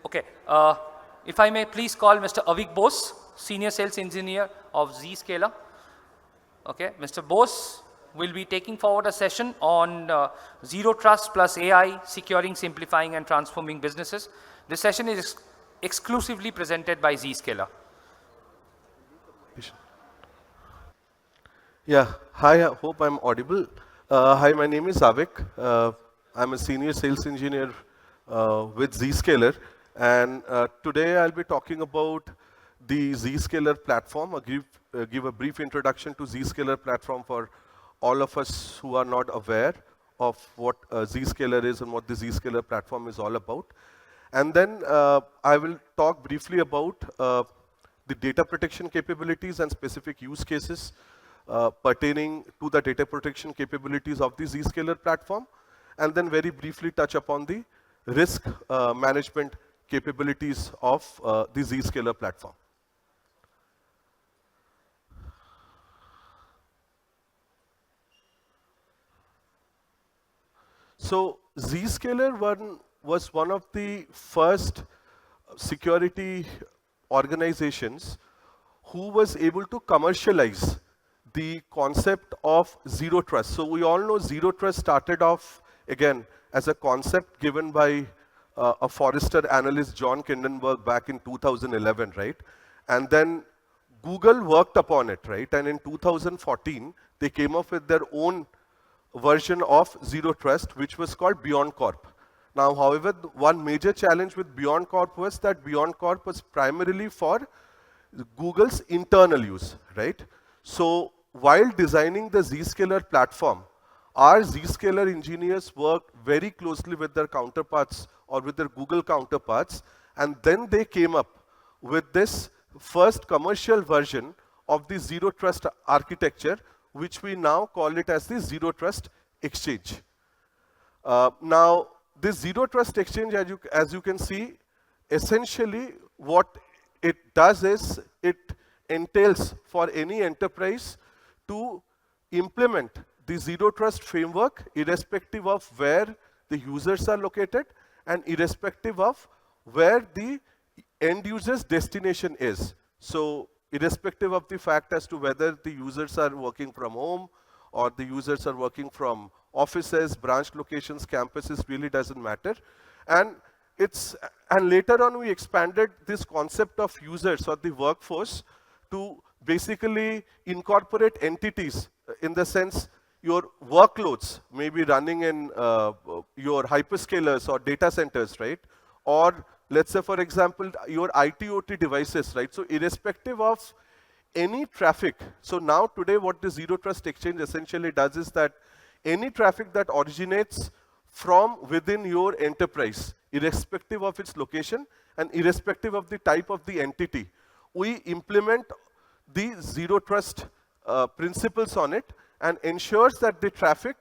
Okay. If I may please call Mr. Avik Bose, Senior Sales Engineer of Zscaler. Okay. Mr. Bose will be taking forward a session on Zero Trust plus AI, securing, simplifying, and transforming businesses. This session is exclusively presented by Zscaler. Yeah, hi, I hope I'm audible. Hi, my name is Avik. I'm a senior sales engineer with Zscaler. And today I'll be talking about the Zscaler platform. I'll give a brief introduction to Zscaler platform for all of us who are not aware of what Zscaler is and what the Zscaler platform is all about. And then I will talk briefly about the data protection capabilities and specific use cases pertaining to the data protection capabilities of the Zscaler platform, and then very briefly touch upon the risk management capabilities of the Zscaler platform. So Zscaler was one of the first security organizations who was able to commercialize the concept of zero trust. So we all know zero trust started off, again, as a concept given by a Forrester analyst, John Kindenberg, back in 2011, right? And then Google worked upon it, right? And in 2014, they came up with their own version of zero trust, which was called Beyond Corp. Now, however, one major challenge with Beyond Corp was that Beyond Corp was primarily for Google's internal use, right? So while designing the Zscaler platform, our Zscaler engineers worked very closely with their counterparts or with their Google counterparts, and then they came up with this first commercial version of the Zero Trust architecture, which we now call it as the Zero Trust Exchange. Now, this Zero Trust Exchange, as you can see, essentially what it does is it entails for any enterprise to implement the Zero Trust framework irrespective of where the users are located and irrespective of where the end user's destination is. So irrespective of the fact as to whether the users are working from home or the users are working from offices, branch locations, campuses, really doesn't matter. And later on we expanded this concept of users or the workforce to basically incorporate entities in the sense your workloads may be running in your hyperscalers or data centers, right? Or let's say, for example, your IT/OT devices, right? So irrespective of any traffic. So now today what the Zero Trust Exchange essentially does is that any traffic that originates from within your enterprise, irrespective of its location and irrespective of the type of the entity, we implement the Zero Trust principles on it and ensures that the traffic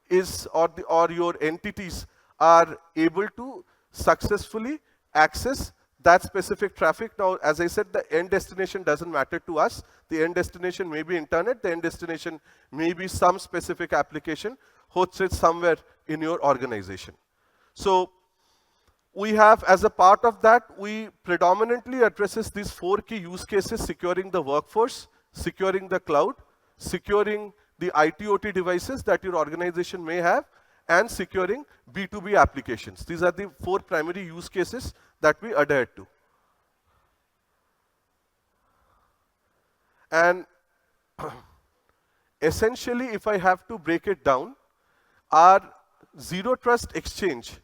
is or your entities are able to successfully access that specific traffic. Now, as I said, the end destination doesn't matter to us. The end destination may be internet, the end destination may be some specific application hosted somewhere in your organization. So we have, as a part of that, we predominantly addresses these 4 key use cases: securing the workforce, securing the cloud, securing the IT/OT devices that your organization may have, and securing B2B applications. These are the 4 primary use cases that we adhere to. And essentially, if I have to break it down, our Zero Trust Exchange,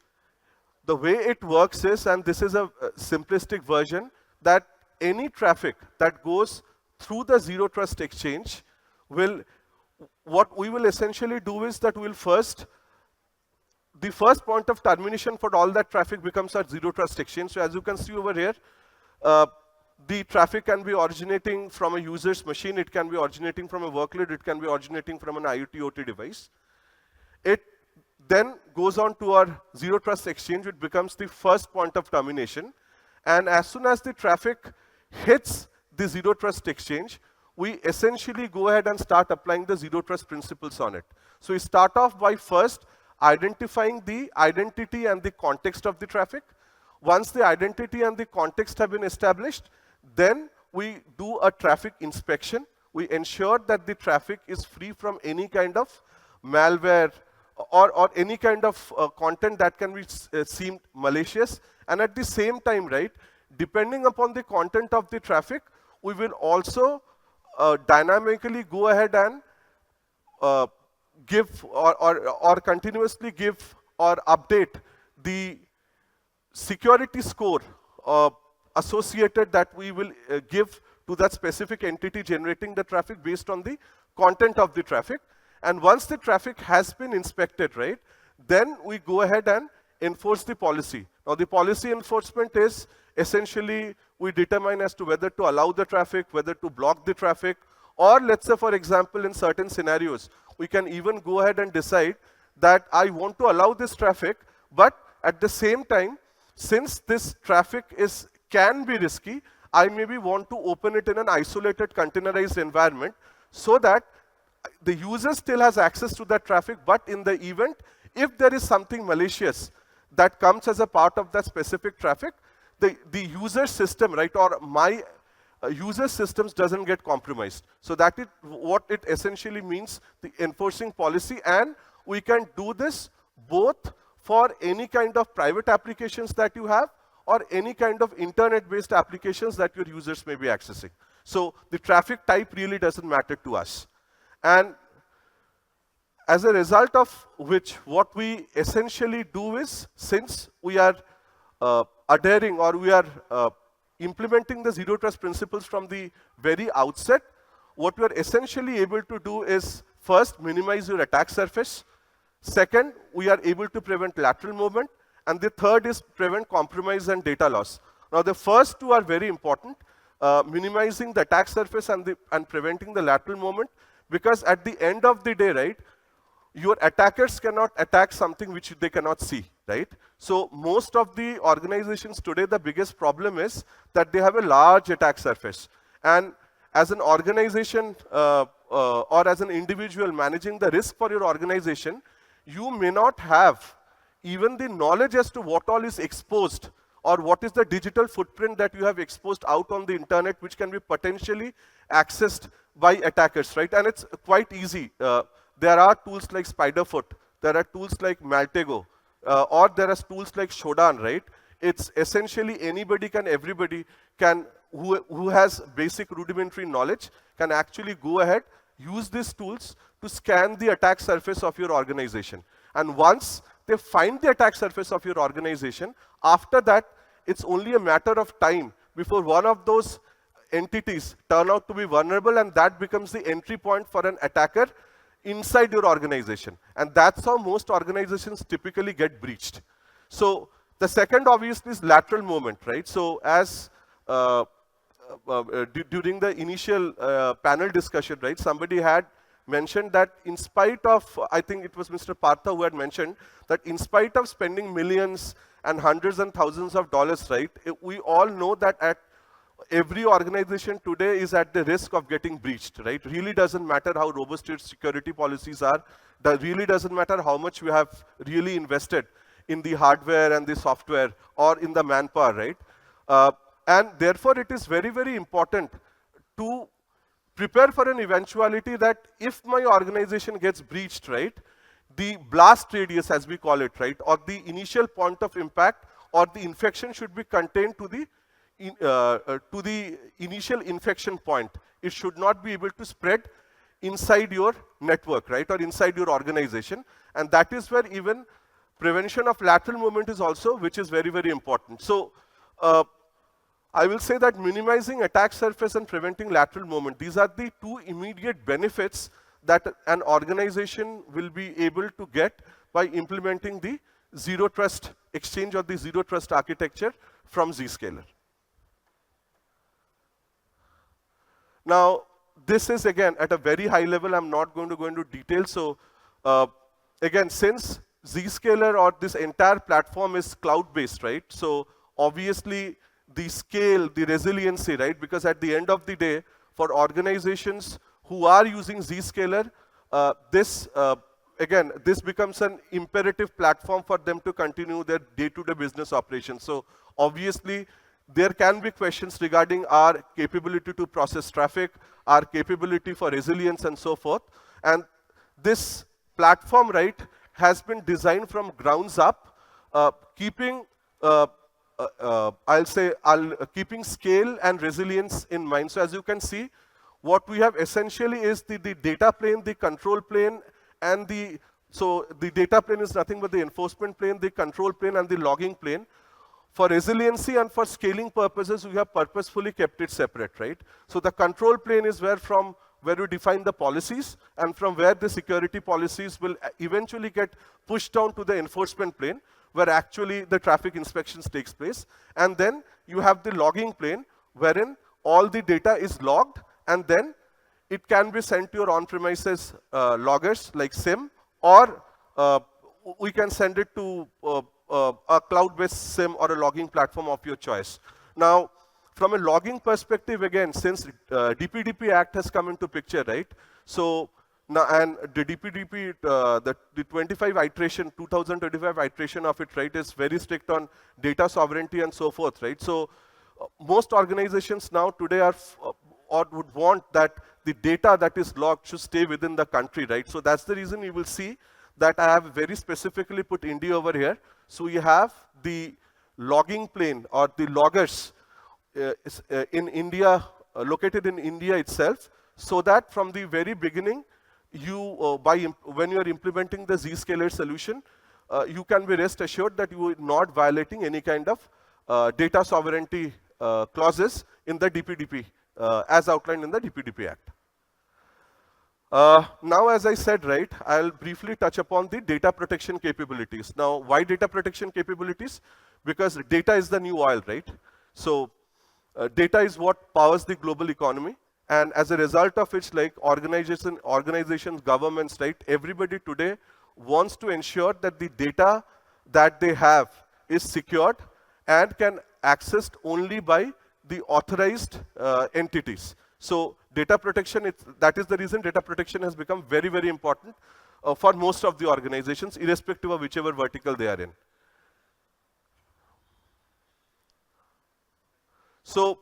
the way it works is, and this is a simplistic version, that any traffic that goes through the Zero Trust Exchange what we will essentially do is that the first point of termination for all that traffic becomes our Zero Trust Exchange. So as you can see over here, the traffic can be originating from a user's machine, it can be originating from a workload, it can be originating from an IoT/OT device. It then goes on to our Zero Trust Exchange, which becomes the first point of termination. And as soon as the traffic hits the Zero Trust Exchange, we essentially go ahead and start applying the Zero Trust principles on it. So we start off by first identifying the identity and the context of the traffic. Once the identity and the context have been established, then we do a traffic inspection. We ensure that the traffic is free from any kind of malware or any kind of content that can be seemed malicious. And at the same time, right, depending upon the content of the traffic, we will also dynamically go ahead and give or continuously give or update the security score associated that we will give to that specific entity generating the traffic based on the content of the traffic. And once the traffic has been inspected, right, then we go ahead and enforce the policy. Now, the policy enforcement is essentially we determine as to whether to allow the traffic, whether to block the traffic, or let's say, for example, in certain scenarios, we can even go ahead and decide that I want to allow this traffic, but at the same time, since this traffic can be risky, I maybe want to open it in an isolated containerized environment so that the user still has access to that traffic, but in the event, if there is something malicious that comes as a part of that specific traffic, the user system, right, or my user systems doesn't get compromised. So that is what it essentially means, the enforcing policy, and we can do this both for any kind of private applications that you have or any kind of internet-based applications that your users may be accessing. So the traffic type really doesn't matter to us. And as a result of which, what we essentially do is, since we are adhering or we are implementing the zero trust principles from the very outset, what we are essentially able to do is first minimize your attack surface. Second, we are able to prevent lateral movement. And the third is prevent compromise and data loss. Now, the first two are very important, minimizing the attack surface and preventing the lateral movement, because at the end of the day, right, your attackers cannot attack something which they cannot see, right? So most of the organizations today, the biggest problem is that they have a large attack surface. And as an organization or as an individual managing the risk for your organization, you may not have even the knowledge as to what all is exposed or what is the digital footprint that you have exposed out on the internet, which can be potentially accessed by attackers, right? And it's quite easy. There are tools like Spiderfoot, there are tools like Maltego, or there are tools like Shodan, right? It's essentially anybody everybody can, who has basic rudimentary knowledge, can actually go ahead, use these tools to scan the attack surface of your organization. And once they find the attack surface of your organization, after that, it's only a matter of time before one of those entities turn out to be vulnerable, and that becomes the entry point for an attacker inside your organization. And that's how most organizations typically get breached. So the second, obviously, is lateral movement, right? So as during the initial panel discussion, right, somebody had mentioned that in spite of, I think it was Mr. Partha who had mentioned, that in spite of spending millions and hundreds and thousands of dollars, right, we all know that every organization today is at the risk of getting breached, right? Really doesn't matter how robust your security policies are. That really doesn't matter how much we have really invested in the hardware and the software or in the manpower, right? And therefore, it is very, very important to prepare for an eventuality that if my organization gets breached, right, the blast radius, as we call it, right, or the initial point of impact or the infection should be contained to the initial infection point. It should not be able to spread inside your network, right, or inside your organization. And that is where even prevention of lateral movement is also, which is very, very important. So I will say that minimizing attack surface and preventing lateral movement, these are the two immediate benefits that an organization will be able to get by implementing the zero trust exchange or the zero trust architecture from Zscaler. Now, this is again at a very high level. I'm not going to go into detail. So again, since Zscaler or this entire platform is cloud-based, right? So obviously, the scale, the resiliency, right? Because at the end of the day, for organizations who are using Zscaler, this again, this becomes an imperative platform for them to continue their day-to-day business operations. So obviously, there can be questions regarding our capability to process traffic, our capability for resilience and so forth. And this platform, right, has been designed from grounds up, keeping, keeping scale and resilience in mind. So as you can see, what we have essentially is the data plane, the control plane, and so the data plane is nothing but the enforcement plane, the control plane, and the logging plane. For resiliency and for scaling purposes, we have purposefully kept it separate, right? So the control plane is where we define the policies, and from where the security policies will eventually get pushed down to the enforcement plane, where actually the traffic inspections takes place. And then you have the logging plane, wherein all the data is logged, and then it can be sent to your on-premises loggers like SIM, or we can send it to a cloud-based SIM or a logging platform of your choice. Now, from a logging perspective, again, since DPDP Act has come into picture, right? So now, and the DPDP, the 25 iteration, 2025 iteration of it, right, is very strict on data sovereignty and so forth, right? So most organizations now today are or would want that the data that is logged should stay within the country, right? So that's the reason you will see that I have very specifically put India over here. So you have the logging plane or the loggers in India, located in India itself, so that from the very beginning, when you are implementing the Zscaler solution, you can be rest assured that you are not violating any kind of data sovereignty clauses in the DPDP, as outlined in the DPDP Act. Now, as I said, right, I'll briefly touch upon the data protection capabilities. Now, why data protection capabilities? Because data is the new oil, right? So data is what powers the global economy. And as a result of which, like organizations, governments, right, everybody today wants to ensure that the data that they have is secured and can accessed only by the authorized entities. So data protection, that is the reason data protection has become very, very important for most of the organizations, irrespective of whichever vertical they are in. So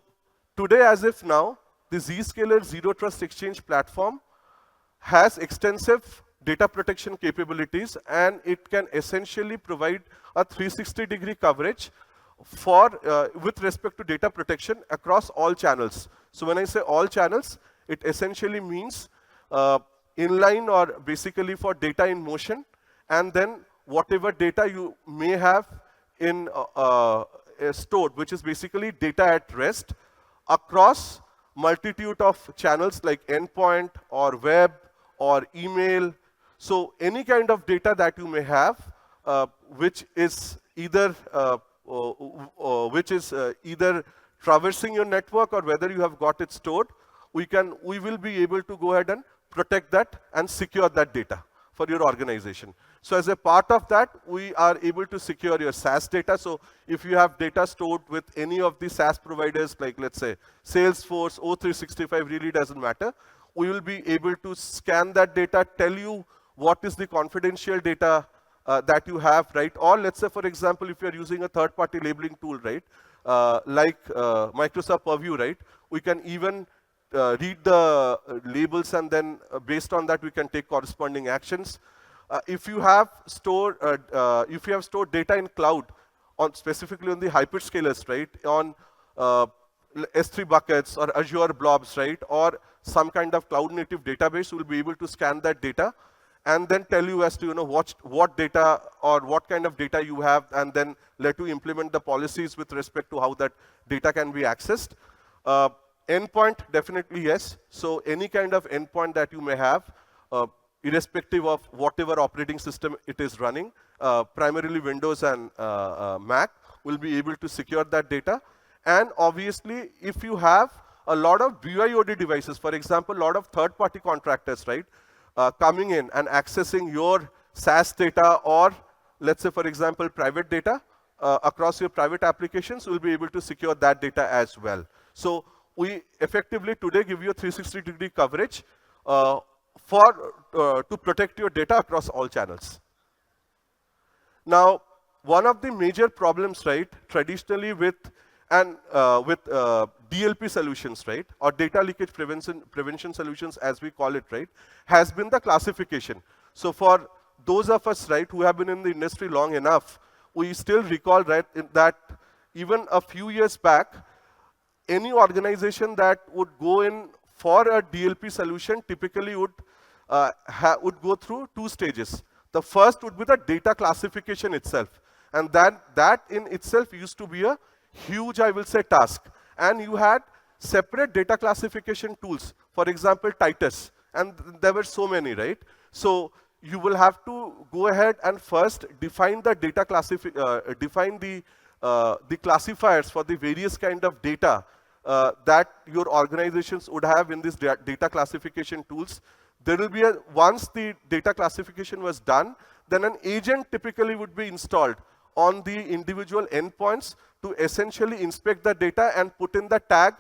today, as if now, the Zscaler Zero Trust Exchange platform has extensive data protection capabilities, and it can essentially provide a 360-degree coverage with respect to data protection across all channels. So when I say all channels, it essentially means inline, or basically for data in motion, and then whatever data you may have in stored, which is basically data at rest, across multitude of channels like endpoint or web or email. So any kind of data that you may have, which is either traversing your network, or whether you have got it stored, we will be able to go ahead and protect that and secure that data for your organization. So as a part of that, we are able to secure your SaaS data. So if you have data stored with any of the SaaS providers, like let's say Salesforce, O365, really doesn't matter, we will be able to scan that data, tell you what is the confidential data that you have, right? Or let's say, for example, if you're using a third-party labeling tool, right, like Microsoft Purview, right, we can even read the labels, and then based on that, we can take corresponding actions. If you have stored data in cloud, specifically on the hyperscalers, right, on S3 buckets or Azure blobs, right, or some kind of cloud-native database, we'll be able to scan that data and then tell you as to what data or what kind of data you have, and then let you implement the policies with respect to how that data can be accessed. Endpoint, definitely yes. So any kind of endpoint that you may have, irrespective of whatever operating system it is running, primarily Windows and Mac, will be able to secure that data. And obviously, if you have a lot of BYOD devices, for example, a lot of third-party contractors, right, coming in and accessing your SaaS data, or let's say, for example, private data across your private applications, we'll be able to secure that data as well. So we effectively today give you a 360-degree coverage to protect your data across all channels. Now, one of the major problems, right, traditionally with DLP solutions, right, or data leakage prevention solutions, as we call it, right, has been the classification. So for those of us, right, who have been in the industry long enough, we still recall, right, that even a few years back, any organization that would go in for a DLP solution typically would go through two stages. The first would be the data classification itself. And that in itself used to be a huge, I will say, task. And you had separate data classification tools. For example, Titus. And there were so many, right? So you will have to go ahead and first define the data define the classifiers for the various kind of data that your organizations would have in these data classification tools. There will be once the data classification was done, then an agent typically would be installed on the individual endpoints to essentially inspect the data and put in the tag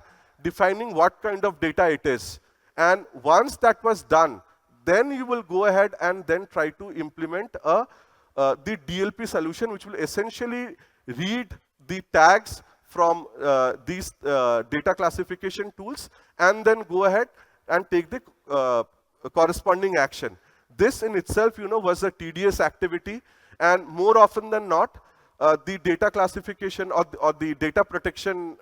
defining what kind of data it is. And once that was done, then you will go ahead and then try to implement the DLP solution, which will essentially read the tags from these data classification tools and then go ahead and take the corresponding action. This in itself, was a tedious activity, and more often than not, the data classification or the data protection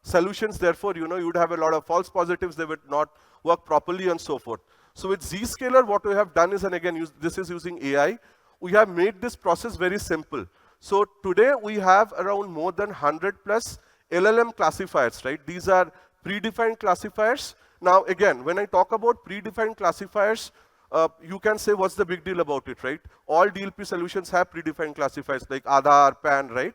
solutions, therefore, you would have a lot of false positives, they would not work properly and so forth. So with Zscaler, what we have done is, and again, this is using AI, we have made this process very simple. So today we have around more than 100 plus LLM classifiers, right? These are predefined classifiers. Now again, when I talk about predefined classifiers, you can say, what's the big deal about it, right? All DLP solutions have predefined classifiers like Aadhaar, PAN, right?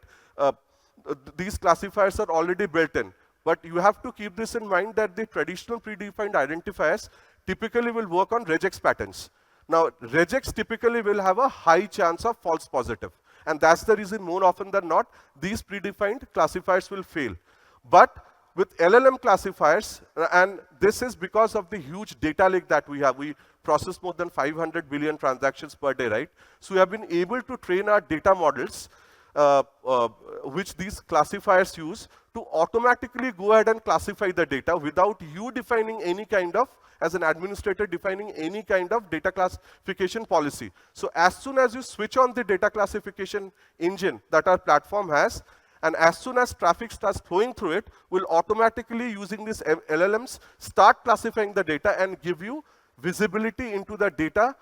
These classifiers are already built in. But you have to keep this in mind that the traditional predefined identifiers typically will work on regex patterns. Now, regex typically will have a high chance of false positive. And that's the reason more often than not, these predefined classifiers will fail. But with LLM classifiers, and this is because of the huge data lake that we have. We process more than 500 billion transactions per day, right? So we have been able to train our data models, which these classifiers use, to automatically go ahead and classify the data without you defining any kind of, as an administrator, defining any kind of data classification policy. So as soon as you switch on the data classification engine that our platform has, and as soon as traffic starts flowing through it, will automatically, using these LLMs, start classifying the data and give you visibility into the data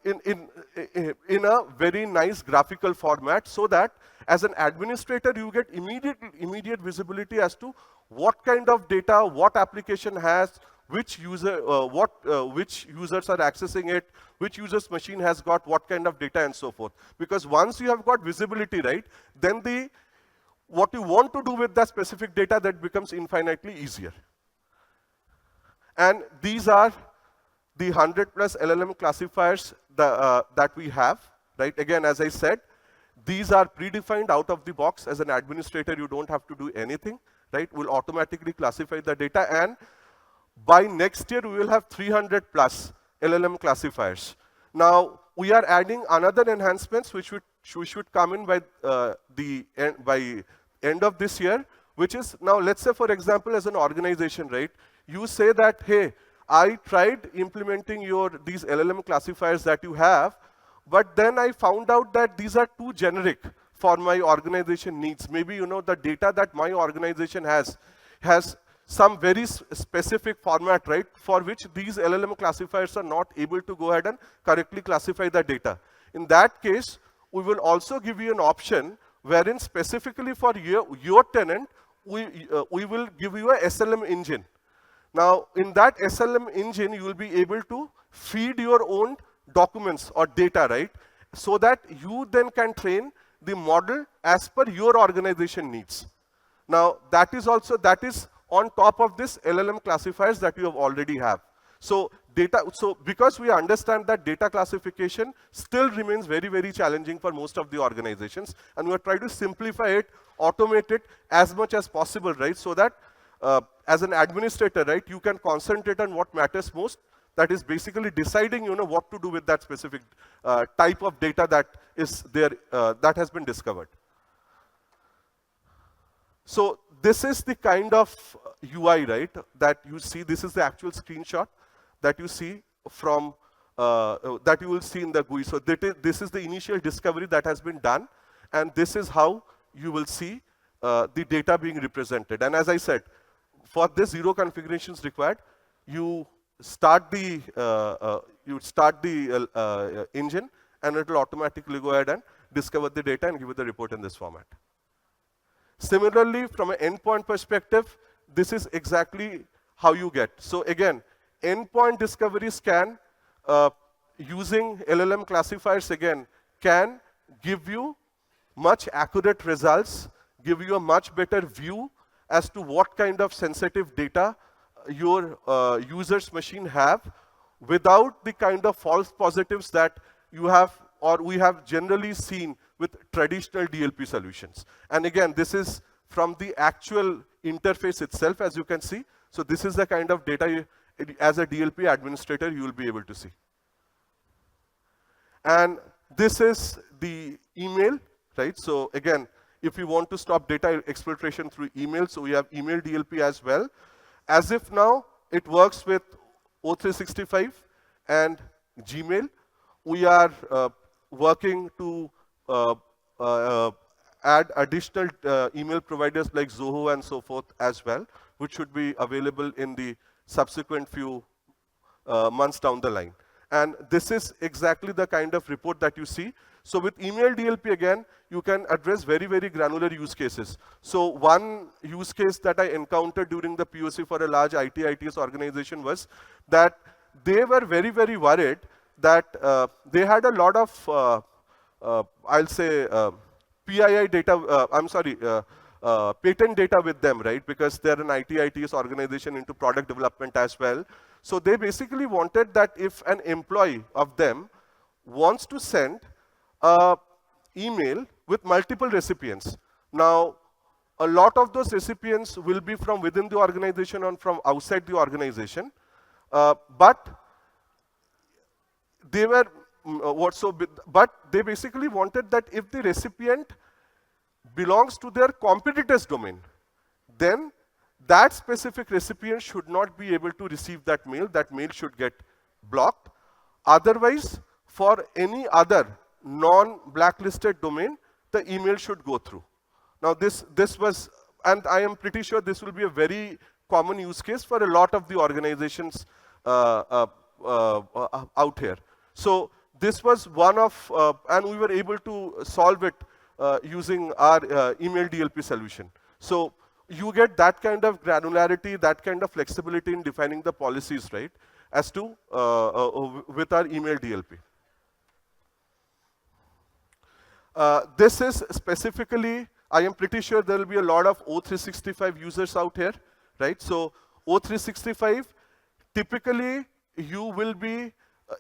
in a very nice graphical format, so that as an administrator, you get immediate visibility as to what kind of data, what application has, which users are accessing it, which user's machine has got what kind of data, and so forth. Because once you have got visibility, right, then what you want to do with that specific data, that becomes infinitely easier. And these are the 100 plus LLM classifiers that we have, right? Again, as I said, these are predefined out of the box. As an administrator, you don't have to do anything, right? We'll automatically classify the data, and by next year, we will have 300 plus LLM classifiers. Now, we are adding another enhancements which should come in by end of this year, which is, now let's say, for example, as an organization, right? You say that, hey, I tried implementing these LLM classifiers that you have, but then I found out that these are too generic for my organization needs. Maybe, the data that my organization has some very specific format, right, for which these LLM classifiers are not able to go ahead and correctly classify the data. In that case, we will also give you an option wherein specifically for your tenant, we will give you a SLM engine. Now, in that SLM engine, you will be able to feed your own documents or data, right, so that you then can train the model as per your organization needs. Now, that is on top of this LLM classifiers that you have already have. So because we understand that data classification still remains very, very challenging for most of the organizations, and we are trying to simplify it, automate it as much as possible, right? So that as an administrator, right, you can concentrate on what matters most, that is basically deciding, what to do with that specific type of data that is there, that has been discovered. So this is the kind of UI, right, that you see. This is the actual screenshot that you see from, that you will see in the GUI. So this is the initial discovery that has been done, and this is how you will see the data being represented. And as I said, for this 0 configurations required, you start the engine, and it will automatically go ahead and discover the data and give you the report in this format. Similarly, from an endpoint perspective, this is exactly how you get. So again, endpoint discovery scan using LLM classifiers again can give you much accurate results, give you a much better view as to what kind of sensitive data your user's machine have without the kind of false positives that you have or we have generally seen with traditional DLP solutions. And again, this is from the actual interface itself, as you can see. So this is the kind of data as a DLP administrator you will be able to see. And this is the email, right? So again, if you want to stop data exfiltration through email, so we have email DLP as well. As if now it works with O365 and Gmail, we are working to add additional email providers like Zoho and so forth as well, which should be available in the subsequent few months down the line. And this is exactly the kind of report that you see. So with email DLP again, you can address very, very granular use cases. So one use case that I encountered during the POC for a large ITS organization was that they were very, very worried that they had a lot of, I'll say, PII data, patent data with them, right? Because they're an ITS organization into product development as well. So they basically wanted that if an employee of them wants to send an email with multiple recipients. Now, a lot of those recipients will be from within the organization and from outside the organization. But they were, but they basically wanted that if the recipient belongs to their competitor's domain, then that specific recipient should not be able to receive that mail. That mail should get blocked. Otherwise, for any other non-blacklisted domain, the email should go through. Now this was, and I am pretty sure this will be a very common use case for a lot of the organizations out here. So this was one of, and we were able to solve it using our email DLP solution. So you get that kind of granularity, that kind of flexibility in defining the policies, right, as to with our email DLP. This is specifically, I am pretty sure there will be a lot of O365 users out here, right? So O365, typically you will be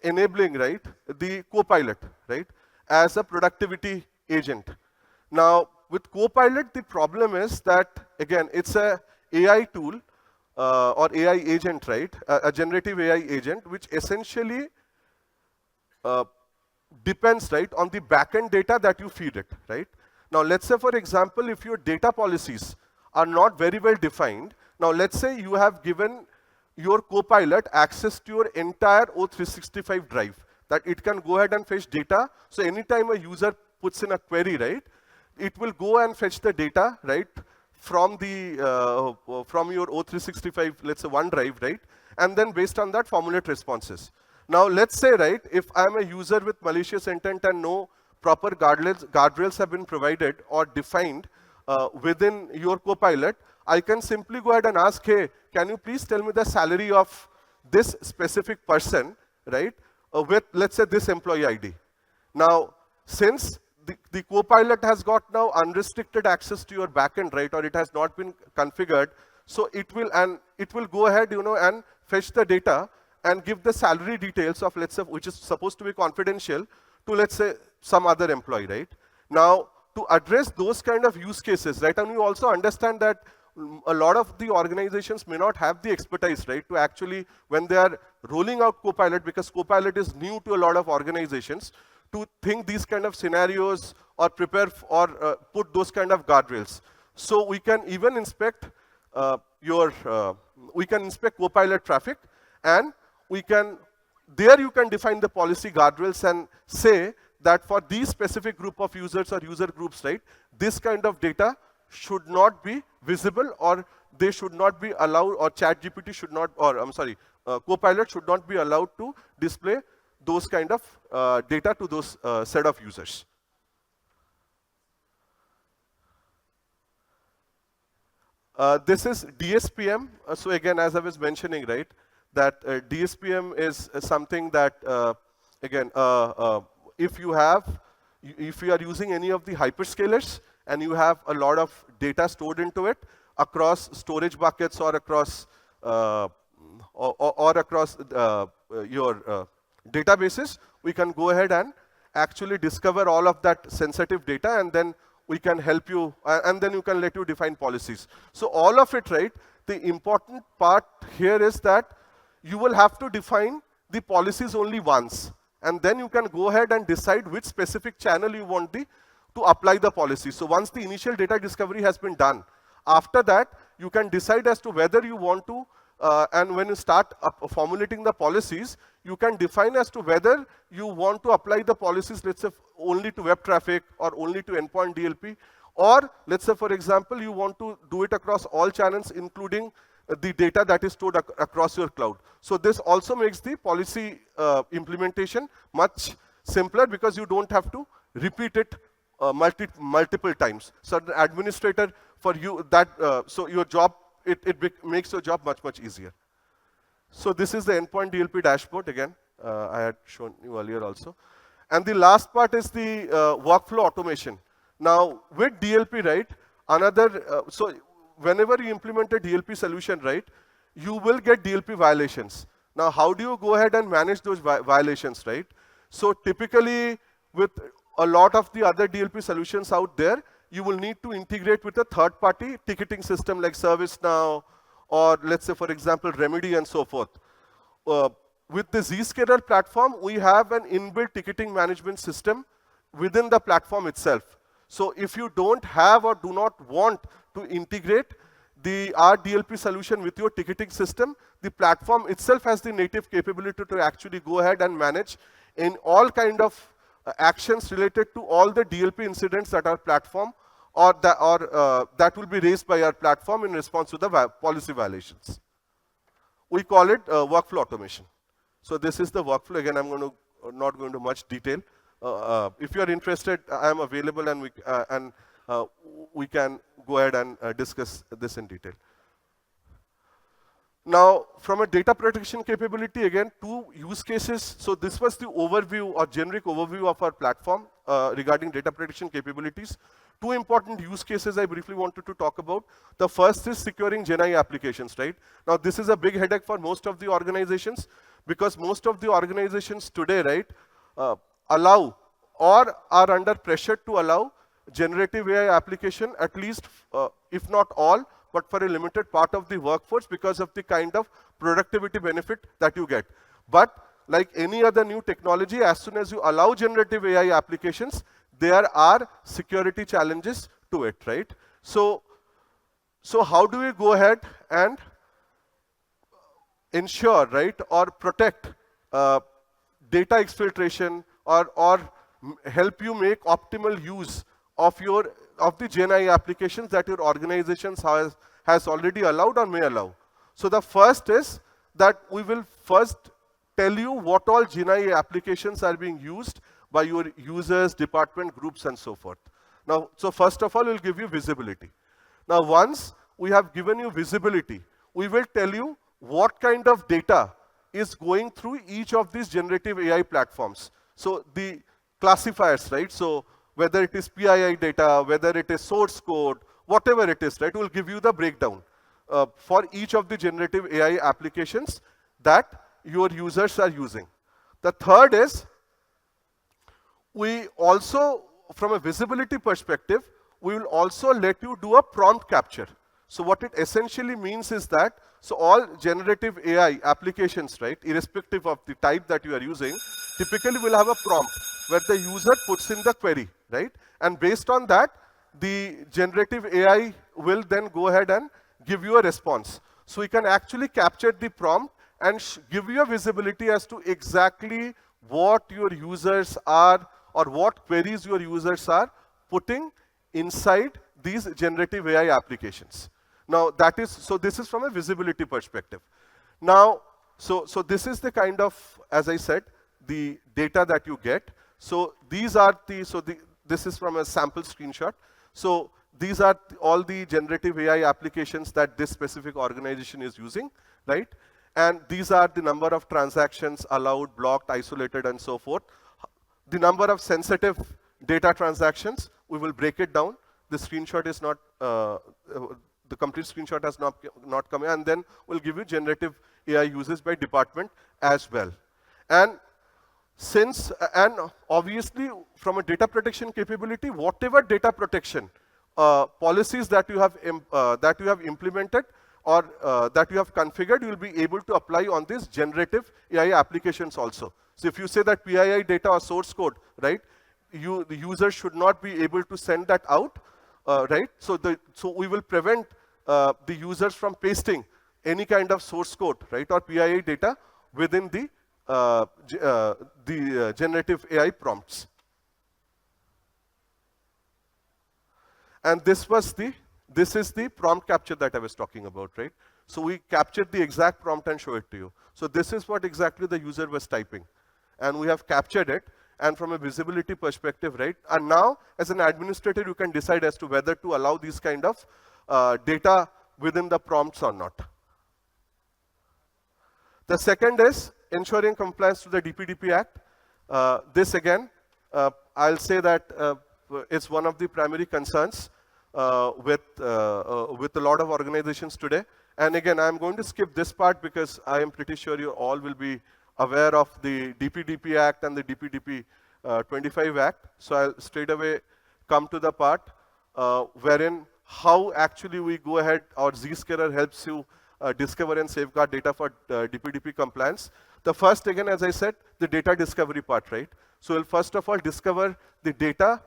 enabling, right, the Copilot, right, as a productivity agent. Now, with Copilot, the problem is that, again, it's a AI tool or AI agent, right, a generative AI agent, which essentially depends, right, on the backend data that you feed it, right? Now, let's say, for example, if your data policies are not very well defined, now let's say you have given your Copilot access to your entire O365 drive, that it can go ahead and fetch data. So anytime a user puts in a query, right, it will go and fetch the data, right, from the from your O365, let's say OneDrive, right, and then based on that formulate responses. Now let's say, right, if I'm a user with malicious intent and no proper guardrails have been provided or defined within your Copilot, I can simply go ahead and ask, hey, can you please tell me the salary of this specific person, right, with, let's say, this employee ID. Now, since the Copilot has got now unrestricted access to your backend, right, or it has not been configured, so it will go ahead, and fetch the data and give the salary details of, let's say, which is supposed to be confidential, to, let's say, some other employee, right? Now, to address those kind of use cases, right, and you also understand that a lot of the organizations may not have the expertise, right, to actually, when they are rolling out Copilot, because Copilot is new to a lot of organizations, to think these kind of scenarios or prepare or put those kind of guardrails. So we can even inspect we can inspect Copilot traffic, and we can, there you can define the policy guardrails and say that for these specific group of users or user groups, right, this kind of data should not be visible, or they should not be allowed, or ChatGPT should not, or I'm sorry, Copilot should not be allowed to display those kind of data to those set of users. This is DSPM. So again, as I was mentioning, right, that DSPM is something that, again, if you are using any of the hyperscalers and you have a lot of data stored into it across storage buckets or across across your databases, we can go ahead and actually discover all of that sensitive data, and then we can help you, and then you can let you define policies. So all of it, right, the important part here is that you will have to define the policies only once, and then you can go ahead and decide which specific channel you want to apply the policy. So once the initial data discovery has been done, after that, you can decide as to whether you want to, and when you start formulating the policies, you can define as to whether you want to apply the policies, let's say, only to web traffic or only to endpoint DLP, or let's say, for example, you want to do it across all channels, including the data that is stored across your cloud. So this also makes the policy implementation much simpler, because you don't have to repeat it multiple times. So the administrator, for you, that so your job, it makes your job much easier. So this is the endpoint DLP dashboard. Again, I had shown you earlier also. And the last part is the workflow automation. Now, with DLP, right, another, so whenever you implement a DLP solution, right, you will get DLP violations. Now, how do you go ahead and manage those violations, right? So typically, with a lot of the other DLP solutions out there, you will need to integrate with a third-party ticketing system like ServiceNow, or let's say, for example, Remedy and so forth. With the Zscaler platform, we have an inbuilt ticketing management system within the platform itself. So if you don't have or do not want to integrate our DLP solution with your ticketing system, the platform itself has the native capability to actually go ahead and manage in all kind of actions related to all the DLP incidents that our platform or that will be raised by our platform in response to the policy violations. We call it workflow automation. So this is the workflow. Again, I'm not going to much detail. If you are interested, I am available, and we can go ahead and discuss this in detail. Now, from a data protection capability, again, 2 use cases. So this was the overview or generic overview of our platform regarding data protection capabilities. 2 important use cases I briefly wanted to talk about. The first is securing GenAI applications, right? Now, this is a big headache for most of the organizations, because most of the organizations today, right, allow or are under pressure to allow generative AI application, at least, if not all, but for a limited part of the workforce, because of the kind of productivity benefit that you get. But like any other new technology, as soon as you allow generative AI applications, there are security challenges to it, right? So how do we go ahead and ensure, right, or protect data exfiltration, or help you make optimal use of the GenAI applications that your organizations has already allowed or may allow? So the first is that we will first tell you what all GenAI applications are being used by your users, department groups, and so forth. Now, so first of all, we'll give you visibility. Now, once we have given you visibility, we will tell you what kind of data is going through each of these generative AI platforms. So the classifiers, right? So whether it is PII data, whether it is source code, whatever it is, right? We'll give you the breakdown for each of the generative AI applications that your users are using. The third is, we also, from a visibility perspective, we will also let you do a prompt capture. So what it essentially means is that, so all generative AI applications, right, irrespective of the type that you are using, typically will have a prompt where the user puts in the query, right? And based on that, the generative AI will then go ahead and give you a response. So we can actually capture the prompt and give you a visibility as to exactly what your users are or what queries your users are putting inside these generative AI applications. Now that is, so this is from a visibility perspective. Now, so this is the kind of, as I said, the data that you get. So these are this is from a sample screenshot. So these are all the generative AI applications that this specific organization is using, right? And these are the number of transactions allowed, blocked, isolated, and so forth. The number of sensitive data transactions, we will break it down. The screenshot is not, the complete screenshot has not come in, and then we'll give you generative AI uses by department as well. And since, and obviously from a data protection capability, whatever data protection policies that you have implemented or that you have configured, you will be able to apply on these generative AI applications also. So if you say that PII data or source code, right, the user should not be able to send that out, right? So we will prevent the users from pasting any kind of source code, right, or PII data within the generative AI prompts. And this is the prompt capture that I was talking about, right? So we captured the exact prompt and show it to you. So this is what exactly the user was typing. And we have captured it, and from a visibility perspective, right? And now, as an administrator, you can decide as to whether to allow these kind of data within the prompts or not. The second is ensuring compliance to the DPDP Act. This again, I'll say that it's one of the primary concerns with a lot of organizations today. And again, I'm going to skip this part because I am pretty sure you all will be aware of the DPDP Act and the DPDP 25 Act. So I'll straight away come to the part wherein how actually we go ahead, or Zscaler helps you discover and safeguard data for DPDP compliance. The first, again, as I said, the data discovery part, right? So we'll first of all discover the data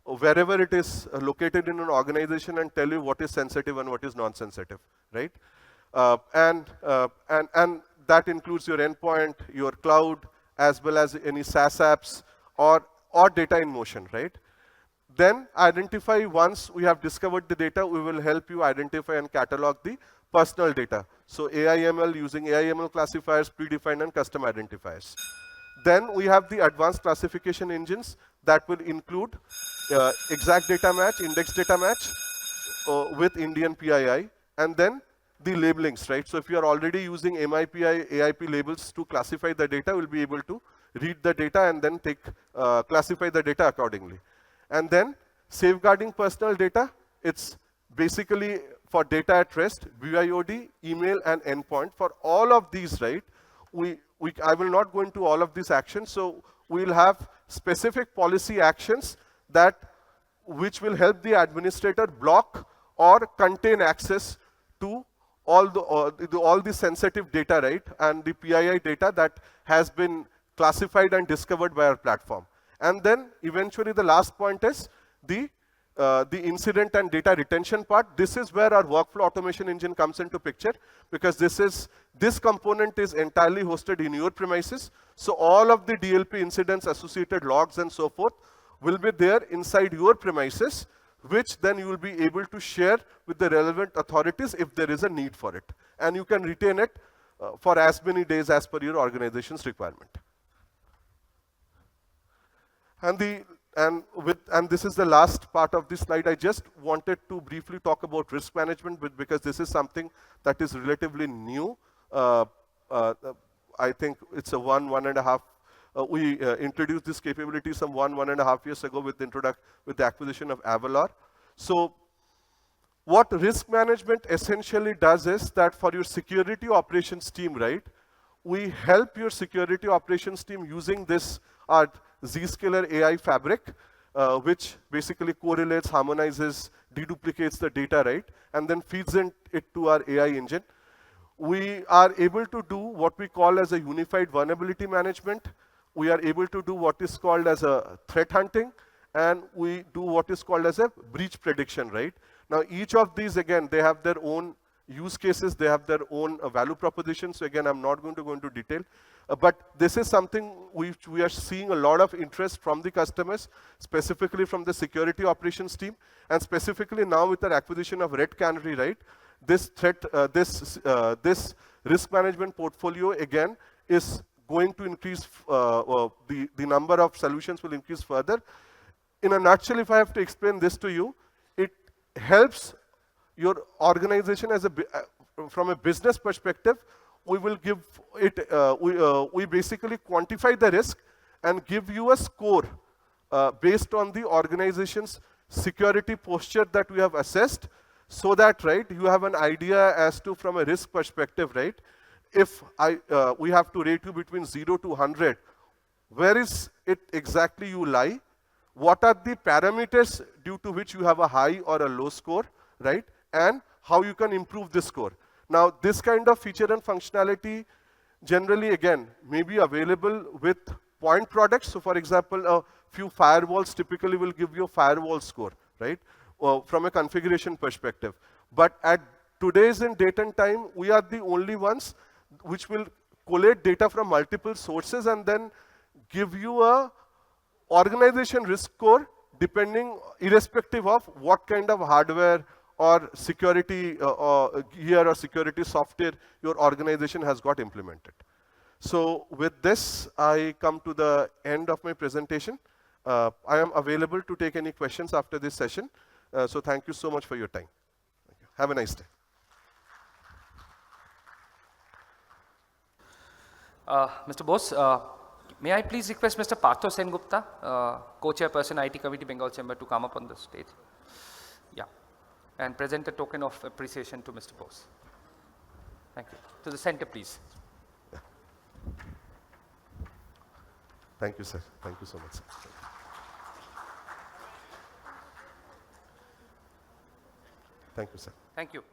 wherever it is located in an organization and tell you what is sensitive and what is non-sensitive, right? And that includes your endpoint, your cloud, as well as any SaaS apps or data in motion, right? Then identify, once we have discovered the data, we will help you identify and catalog the personal data. So AIML, using AIML classifiers, predefined and custom identifiers. Then we have the advanced classification engines that will include exact data match, index data match with Indian PII, and then the labelings, right? So if you are already using MIPI, AIP labels to classify the data, we'll be able to read the data and then classify the data accordingly. And then safeguarding personal data, it's basically for data at rest, BIOD, email, and endpoint. For all of these, right, I will not go into all of these actions, so we'll have specific policy actions which will help the administrator block or contain access to all the sensitive data, right, and the PII data that has been classified and discovered by our platform. And then eventually the last point is the incident and data retention part. This is where our workflow automation engine comes into picture, because this component is entirely hosted in your premises. So all of the DLP incidents, associated logs, and so forth will be there inside your premises, which then you will be able to share with the relevant authorities if there is a need for it. And you can retain it for as many days as per your organization's requirement. And this is the last part of this slide. I just wanted to briefly talk about risk management, because this is something that is relatively new. I think it's a one and a half. We introduced this capability some one and a half years ago with the acquisition of Avalor. So what risk management essentially does is that for your security operations team, right, we help your security operations team using this Zscaler AI fabric, which basically correlates, harmonizes deduplicates the data, right? And then feeds it to our AI engine. We are able to do what we call as a unified vulnerability management. We are able to do what is called as a threat hunting, and we do what is called as a breach prediction, right? Now, each of these, again, they have their own use cases, they have their own value propositions. So again, I'm not going to go into detail. But this is something which we are seeing a lot of interest from the customers, specifically from the security operations team, and specifically now with our acquisition of Red Canary, right? This this risk management portfolio again is going to increase. The number of solutions will increase further. In a nutshell, if I have to explain this to you, it helps your organization as from a business perspective. We will give it. We basically quantify the risk and give you a score based on the organization's security posture that we have assessed, so that, right, you have an idea as to, from a risk perspective, right, if we have to rate you between 0 to 100, where is it exactly you lie? What are the parameters due to which you have a high or a low score, right? And how you can improve this score. Now, this kind of feature and functionality generally, again, may be available with point products. So for example, a few firewalls typically will give you a firewall score, right? From a configuration perspective. But at today's date and time, we are the only ones which will collate data from multiple sources and then give you a organization risk score depending, irrespective of what kind of hardware or security gear or security software your organization has got implemented. So with this, I come to the end of my presentation. I am available to take any questions after this session. So thank you so much for your time. Thank you. Have a nice day. Mr. Bose, may I please request Mr. Partho Sengupta, co-chairperson IT Committee Bengal Chamber, to come up on the stage? Yeah, and present a token of appreciation to Mr. Bose. Thank you. To the center, please. Yeah. Thank you, sir. Thank you so much, sir. Thank you, sir. Thank you.